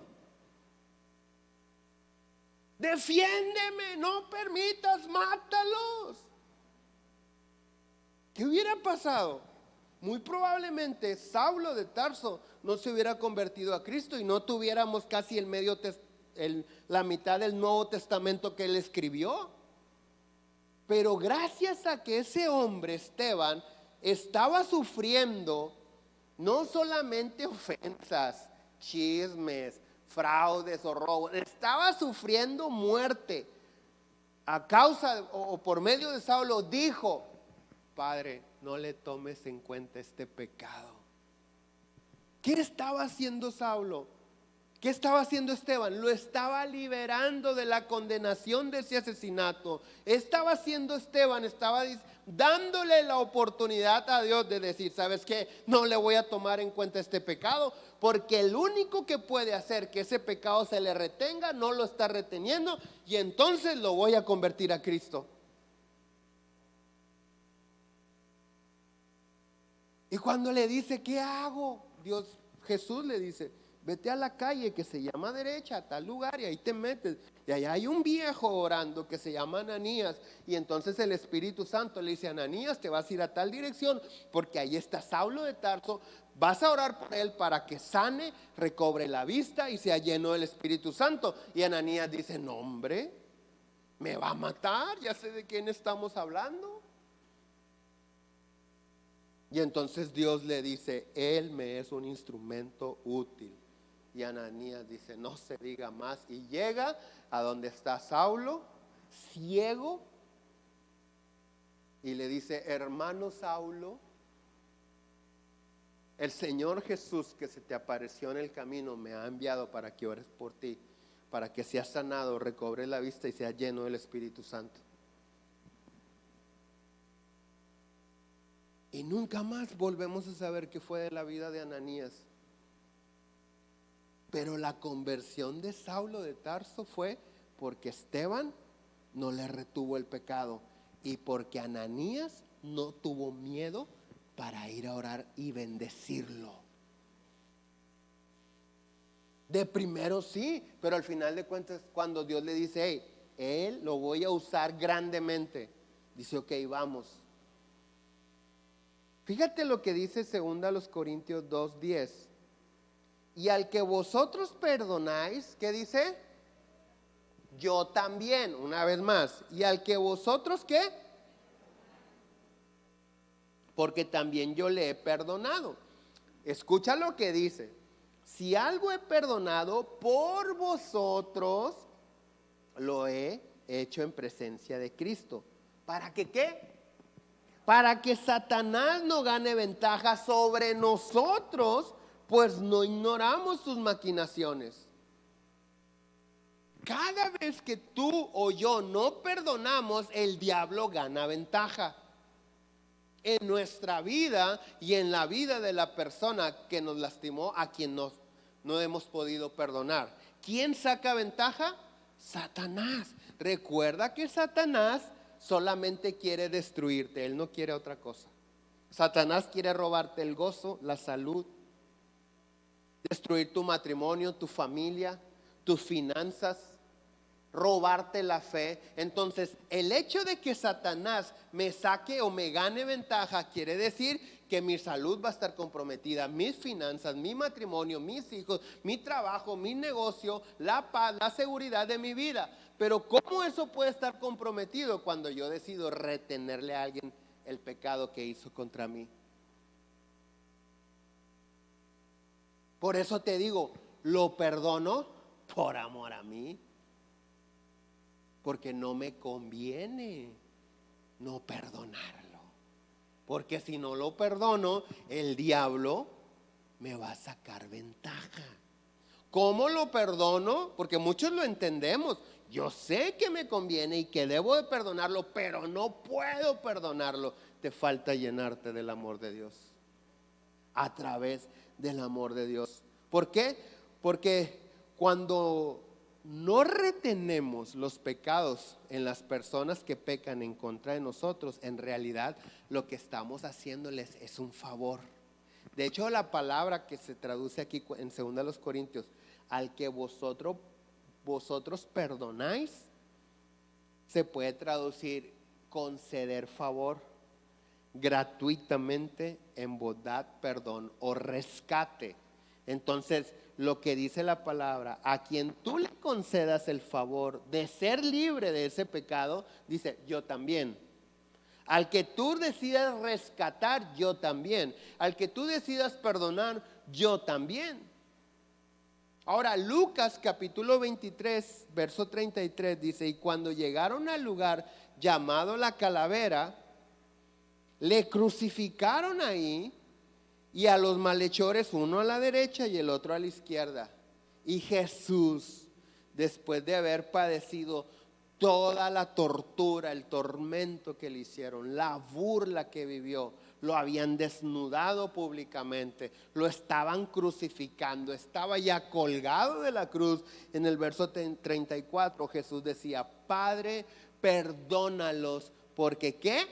Defiéndeme, no permitas, mátalos. ¿Qué hubiera pasado? Muy probablemente Saulo de Tarso no se hubiera convertido a Cristo y no tuviéramos casi la mitad del Nuevo Testamento que él escribió. Pero gracias a que ese hombre, Esteban, estaba sufriendo no solamente ofensas, chismes, fraudes o robos, estaba sufriendo muerte a causa o por medio de Saulo, dijo, Padre, no le tomes en cuenta este pecado. ¿Qué estaba haciendo Saulo? ¿Qué estaba haciendo Esteban? Lo estaba liberando de la condenación de ese asesinato. Estaba haciendo Esteban, estaba dándole la oportunidad a Dios de decir, ¿sabes qué? No le voy a tomar en cuenta este pecado, porque el único que puede hacer que ese pecado se le retenga, no lo está reteniendo, y entonces lo voy a convertir a Cristo. Y cuando le dice, ¿qué hago? Jesús le dice, vete a la calle que se llama derecha, a tal lugar, y ahí te metes. Y allá hay un viejo orando que se llama Ananías. Y entonces el Espíritu Santo le dice, Ananías, te vas a ir a tal dirección, porque ahí está Saulo de Tarso. Vas a orar por él para que sane, recobre la vista y sea lleno del Espíritu Santo. Y Ananías dice, no hombre, me va a matar, ya sé de quién estamos hablando. Y entonces Dios le dice, él me es un instrumento útil. Y Ananías dice, no se diga más. Y llega a donde está Saulo, ciego, y le dice, hermano Saulo, el Señor Jesús que se te apareció en el camino me ha enviado para que ores por ti, para que seas sanado, recobres la vista y seas lleno del Espíritu Santo. Y nunca más volvemos a saber qué fue de la vida de Ananías. Pero la conversión de Saulo de Tarso fue porque Esteban no le retuvo el pecado y porque Ananías no tuvo miedo para ir a orar y bendecirlo. De primero sí, pero al final de cuentas cuando Dios le dice, hey, él lo voy a usar grandemente, dice, ok, vamos. Fíjate lo que dice 2 Corintios 2:10. Y al que vosotros perdonáis, ¿qué dice? Yo también, una vez más. Y al que vosotros, ¿qué? Porque también yo le he perdonado. Escucha lo que dice. Si algo he perdonado por vosotros, lo he hecho en presencia de Cristo. ¿Para que qué? Para que Satanás no gane ventaja sobre nosotros, pues no ignoramos sus maquinaciones. Cada vez que tú o yo no perdonamos, el diablo gana ventaja en nuestra vida y en la vida de la persona que nos lastimó, a quien no hemos podido perdonar. ¿Quién saca ventaja? Satanás. Recuerda que Satanás solamente quiere destruirte, él no quiere otra cosa. Satanás quiere robarte el gozo, la salud, destruir tu matrimonio, tu familia, tus finanzas, robarte la fe. Entonces, el hecho de que Satanás me saque o me gane ventaja quiere decir que mi salud va a estar comprometida, mis finanzas, mi matrimonio, mis hijos, mi trabajo, mi negocio, la paz, la seguridad de mi vida. Pero ¿cómo eso puede estar comprometido cuando yo decido retenerle a alguien el pecado que hizo contra mí? Por eso te digo, lo perdono por amor a mí, porque no me conviene no perdonarlo, porque si no lo perdono, el diablo me va a sacar ventaja. ¿Cómo lo perdono? Porque muchos lo entendemos. Yo sé que me conviene y que debo de perdonarlo, pero no puedo perdonarlo. Te falta llenarte del amor de Dios, a través del amor de Dios. ¿Por qué? Porque cuando no retenemos los pecados en las personas que pecan en contra de nosotros, en realidad lo que estamos haciéndoles es un favor. De hecho, la palabra que se traduce aquí en 2 Corintios, al que vosotros perdonáis, se puede traducir conceder favor, gratuitamente, en bondad, perdón o rescate. Entonces, lo que dice la palabra, a quien tú le concedas el favor de ser libre de ese pecado, dice, yo también. Al que tú decidas rescatar, yo también. Al que tú decidas perdonar, yo también. Ahora, Lucas capítulo 23, verso 33 dice, y cuando llegaron al lugar llamado la Calavera, le crucificaron ahí y a los malhechores, uno a la derecha y el otro a la izquierda. Y Jesús, después de haber padecido toda la tortura, el tormento que le hicieron, la burla que vivió, lo habían desnudado públicamente, lo estaban crucificando, estaba ya colgado de la cruz. En el verso 34 Jesús decía: Padre, perdónalos, porque ¿qué?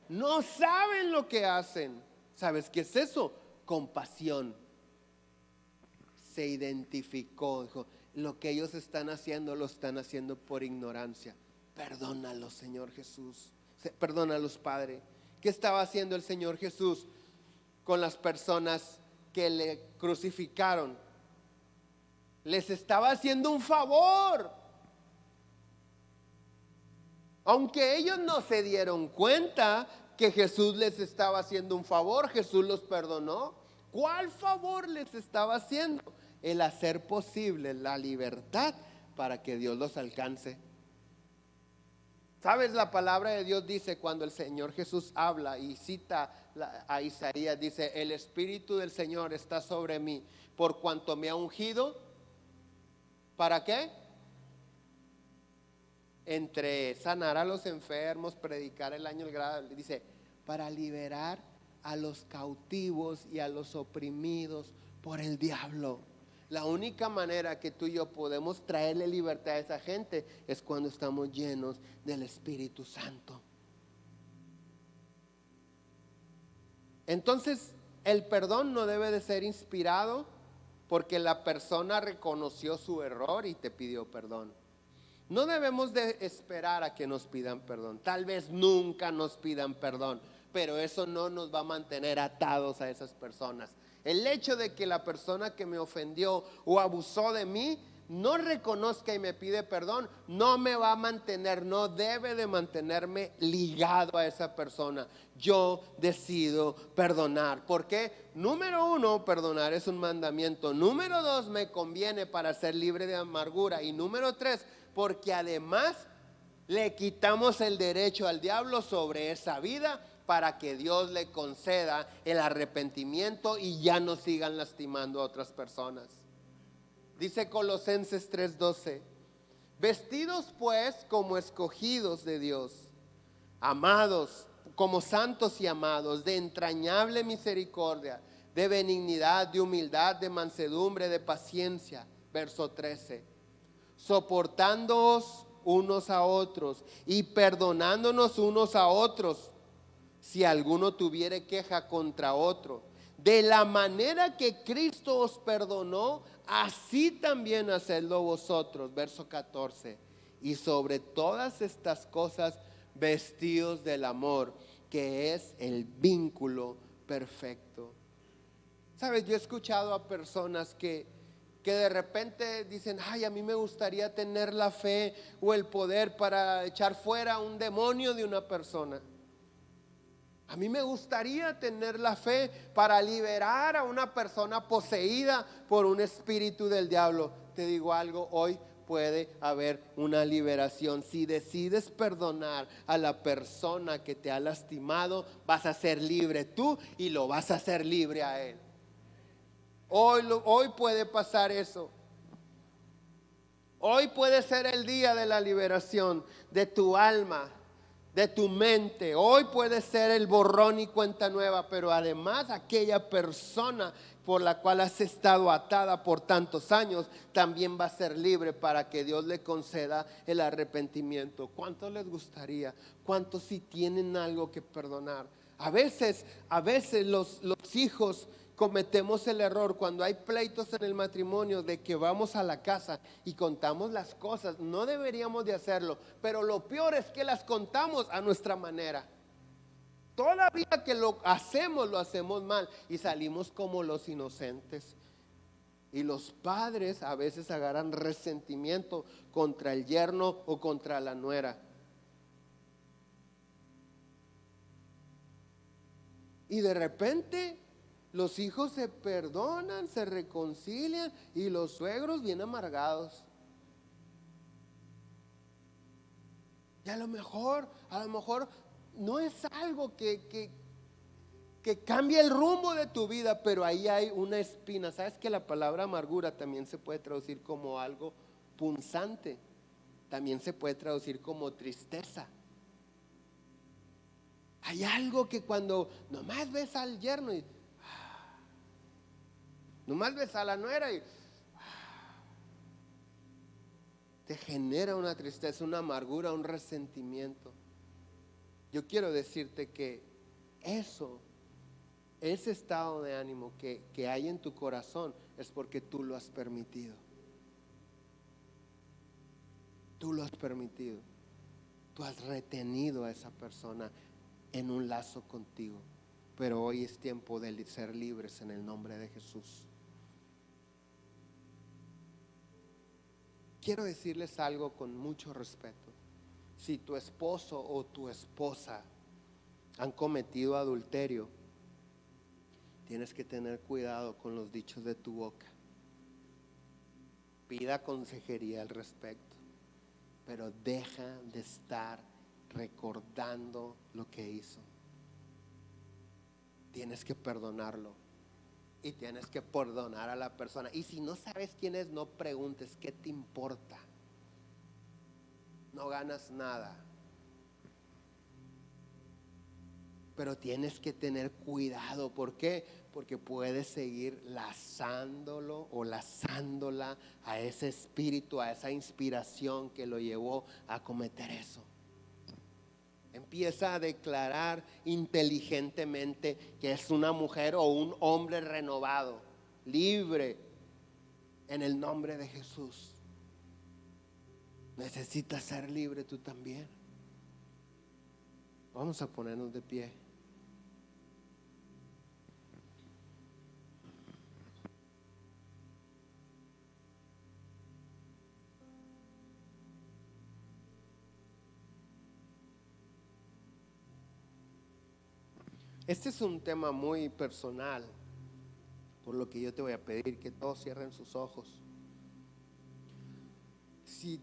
No saben lo que hacen. ¿Sabes qué es eso? Compasión. Se identificó, dijo: lo que ellos están haciendo, lo están haciendo por ignorancia. Perdónalos, Señor Jesús. Perdónalos, Padre. ¿Qué estaba haciendo el Señor Jesús con las personas que le crucificaron? Les estaba haciendo un favor. Aunque ellos no se dieron cuenta que Jesús les estaba haciendo un favor, Jesús los perdonó. ¿Cuál favor les estaba haciendo? El hacer posible la libertad para que Dios los alcance. ¿Sabes? La palabra de Dios dice, cuando el Señor Jesús habla y cita a Isaías, dice: el Espíritu del Señor está sobre mí, por cuanto me ha ungido. ¿Para qué? Entre sanar a los enfermos, predicar el año del grado, dice: para liberar a los cautivos y a los oprimidos por el diablo. La única manera que tú y yo podemos traerle libertad a esa gente es cuando estamos llenos del Espíritu Santo. Entonces, el perdón no debe de ser inspirado porque la persona reconoció su error y te pidió perdón. No debemos de esperar a que nos pidan perdón. Tal vez nunca nos pidan perdón, pero eso no nos va a mantener atados a esas personas. El hecho de que la persona que me ofendió o abusó de mí no reconozca y me pide perdón, no me va a mantener, no debe de mantenerme ligado a esa persona. Yo decido perdonar. ¿Por qué? Número 1, perdonar es un mandamiento. Número 2, me conviene para ser libre de amargura. Y número 3, porque además le quitamos el derecho al diablo sobre esa vida, para que Dios le conceda el arrepentimiento y ya no sigan lastimando a otras personas. Dice Colosenses 3:12: vestidos pues como escogidos de Dios, amados, como santos y amados, de entrañable misericordia, de benignidad, de humildad, de mansedumbre, de paciencia. Verso 13: soportándoos unos a otros y perdonándonos unos a otros, si alguno tuviere queja contra otro. De la manera que Cristo os perdonó, así también hacedlo vosotros. Verso 14: y sobre todas estas cosas vestidos del amor, que es el vínculo perfecto. Sabes, yo he escuchado a personas que de repente dicen: ay, a mí me gustaría tener la fe o el poder para echar fuera un demonio de una persona. A mí me gustaría tener la fe para liberar a una persona poseída por un espíritu del diablo. Te digo algo, hoy puede haber una liberación. Si decides perdonar a la persona que te ha lastimado, vas a ser libre tú y lo vas a hacer libre a él. Hoy puede pasar eso. Hoy puede ser el día de la liberación de tu alma, de tu mente. Hoy puede ser el borrón y cuenta nueva, pero además aquella persona por la cual has estado atada por tantos años también va a ser libre, para que Dios le conceda el arrepentimiento. ¿Cuántos les gustaría? ¿Cuántos si tienen algo que perdonar? A veces los hijos cometemos el error cuando hay pleitos en el matrimonio de que vamos a la casa y contamos las cosas. No deberíamos de hacerlo, pero lo peor es que las contamos a nuestra manera. Todavía que lo hacemos mal y salimos como los inocentes. Y los padres a veces agarran resentimiento contra el yerno o contra la nuera. Y de repente los hijos se perdonan, se reconcilian y los suegros bien amargados. Y a lo mejor no es algo que que cambia el rumbo de tu vida, pero ahí hay una espina. ¿Sabes que la palabra amargura también se puede traducir como algo punzante? También se puede traducir como tristeza. Hay algo que cuando nomás ves al yerno y nomás ves a la nuera y te genera una tristeza, una amargura, un resentimiento. Yo quiero decirte que ese estado de ánimo que hay en tu corazón es porque tú lo has permitido. Tú lo has permitido. Tú has retenido a esa persona en un lazo contigo. Pero hoy es tiempo de ser libres en el nombre de Jesús. Quiero decirles algo con mucho respeto. Si tu esposo o tu esposa han cometido adulterio, tienes que tener cuidado con los dichos de tu boca. Pida consejería al respecto, pero deja de estar recordando lo que hizo. Tienes que perdonarlo y tienes que perdonar a la persona. Y si no sabes quién es, no preguntes, ¿qué te importa? No ganas nada. Pero tienes que tener cuidado. ¿Por qué? Porque puedes seguir lazándolo o lazándola a ese espíritu, a esa inspiración que lo llevó a cometer eso. Empieza a declarar inteligentemente que es una mujer o un hombre renovado, libre, en el nombre de Jesús. Necesitas ser libre tú también. Vamos a ponernos de pie. Este es un tema muy personal, por lo que yo te voy a pedir que todos cierren sus ojos. Si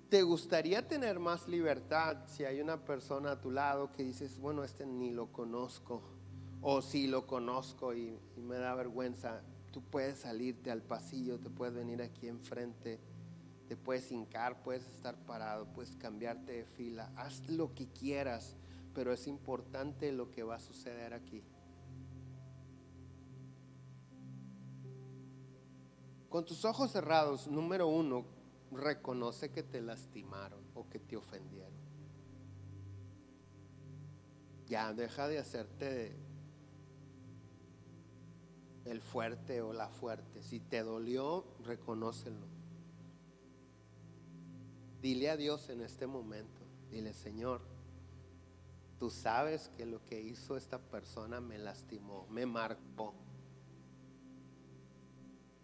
te gustaría tener más libertad, si hay una persona a tu lado que dices, bueno, este ni lo conozco, o si lo conozco y me da vergüenza, tú puedes salirte al pasillo, te puedes venir aquí enfrente, te puedes hincar, puedes estar parado, puedes cambiarte de fila, haz lo que quieras, pero es importante lo que va a suceder aquí. Con tus ojos cerrados, número 1, reconoce que te lastimaron o que te ofendieron. Ya deja de hacerte el fuerte o la fuerte. Si te dolió, reconócelo. Dile a Dios en este momento, dile, Señor, tú sabes que lo que hizo esta persona me lastimó, me marcó.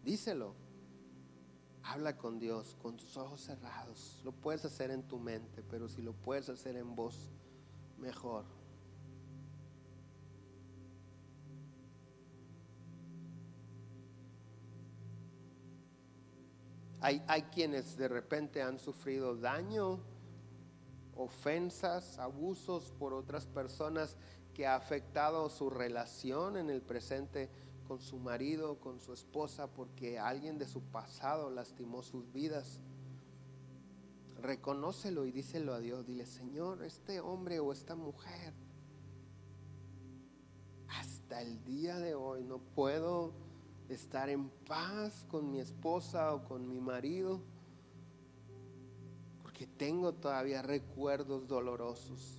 Díselo. Habla con Dios con tus ojos cerrados. Lo puedes hacer en tu mente, pero si lo puedes hacer en voz, mejor. Hay quienes de repente han sufrido daño, ofensas, abusos por otras personas que ha afectado su relación en el presente con su marido, con su esposa, porque alguien de su pasado lastimó sus vidas. Reconócelo y díselo a Dios. Dile, Señor, este hombre o esta mujer, hasta el día de hoy no puedo estar en paz con mi esposa o con mi marido, porque tengo todavía recuerdos dolorosos.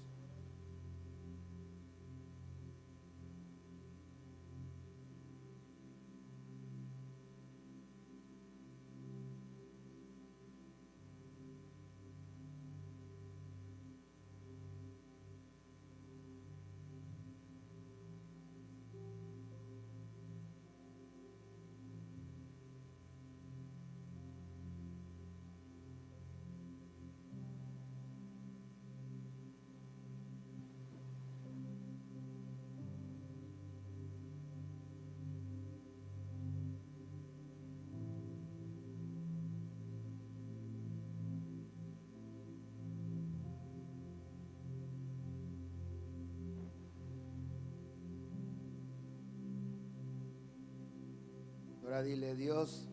Ahora dile: Dios,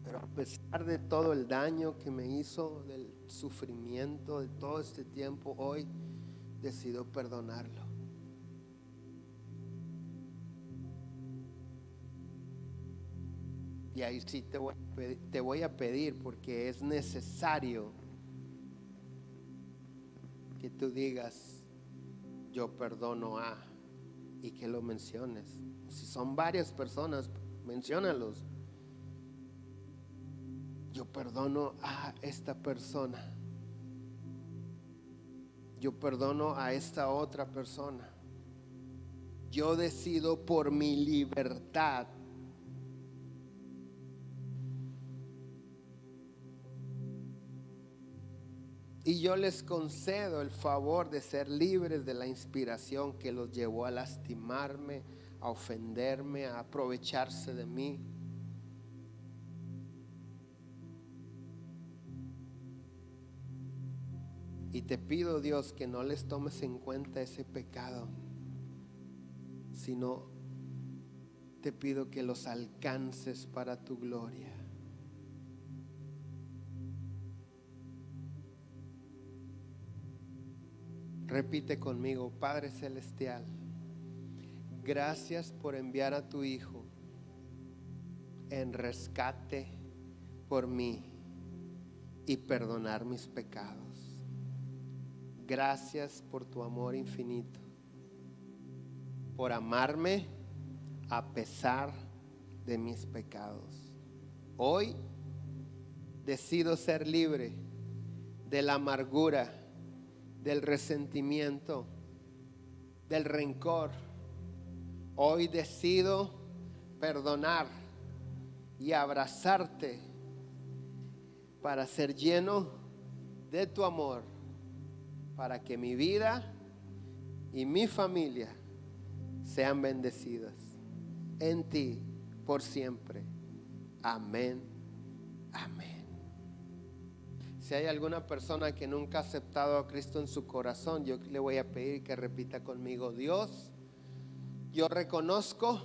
pero a pesar de todo el daño que me hizo, del sufrimiento, de todo este tiempo, hoy decido perdonarlo. Y ahí sí te voy a pedir, porque es necesario que tú digas: yo perdono a, y que lo menciones. Si son varias personas, menciónalos. Yo perdono a esta persona. Yo perdono a esta otra persona. Yo decido por mi libertad y yo les concedo el favor de ser libres de la inspiración que los llevó a lastimarme, a ofenderme, a aprovecharse de mí. Y te pido, Dios, que no les tomes en cuenta ese pecado, sino te pido que los alcances para tu gloria. Repite conmigo: Padre Celestial, gracias por enviar a tu Hijo en rescate por mí y perdonar mis pecados. Gracias por tu amor infinito, por amarme a pesar de mis pecados. Hoy decido ser libre de la amargura, del resentimiento, del rencor. Hoy decido perdonar y abrazarte para ser lleno de tu amor, para que mi vida y mi familia sean bendecidas en ti por siempre. Amén. Amén. Si hay alguna persona que nunca ha aceptado a Cristo en su corazón, yo le voy a pedir que repita conmigo: Dios, yo reconozco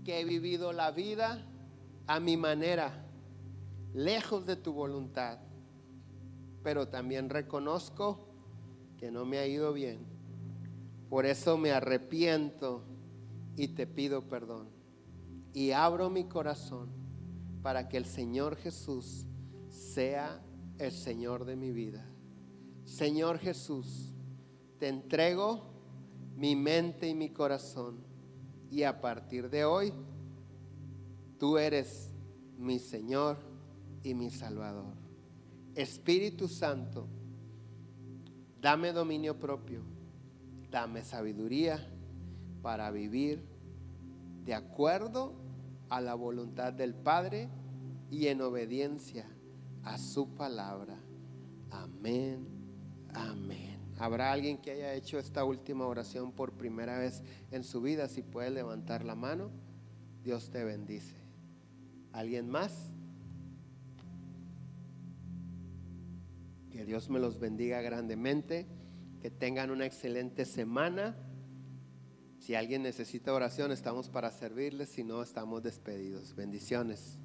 que he vivido la vida a mi manera, lejos de tu voluntad, pero también reconozco que no me ha ido bien. Por eso me arrepiento y te pido perdón. Y abro mi corazón para que el Señor Jesús sea el Señor de mi vida. Señor Jesús, te entrego mi mente y mi corazón. Y a partir de hoy, tú eres mi Señor y mi Salvador. Espíritu Santo, dame dominio propio, dame sabiduría para vivir de acuerdo a la voluntad del Padre y en obediencia a su palabra. Amén, amén. ¿Habrá alguien que haya hecho esta última oración por primera vez en su vida? Si puede levantar la mano, Dios te bendice. ¿Alguien más? Que Dios me los bendiga grandemente, que tengan una excelente semana. Si alguien necesita oración, estamos para servirles; si no, estamos despedidos. Bendiciones.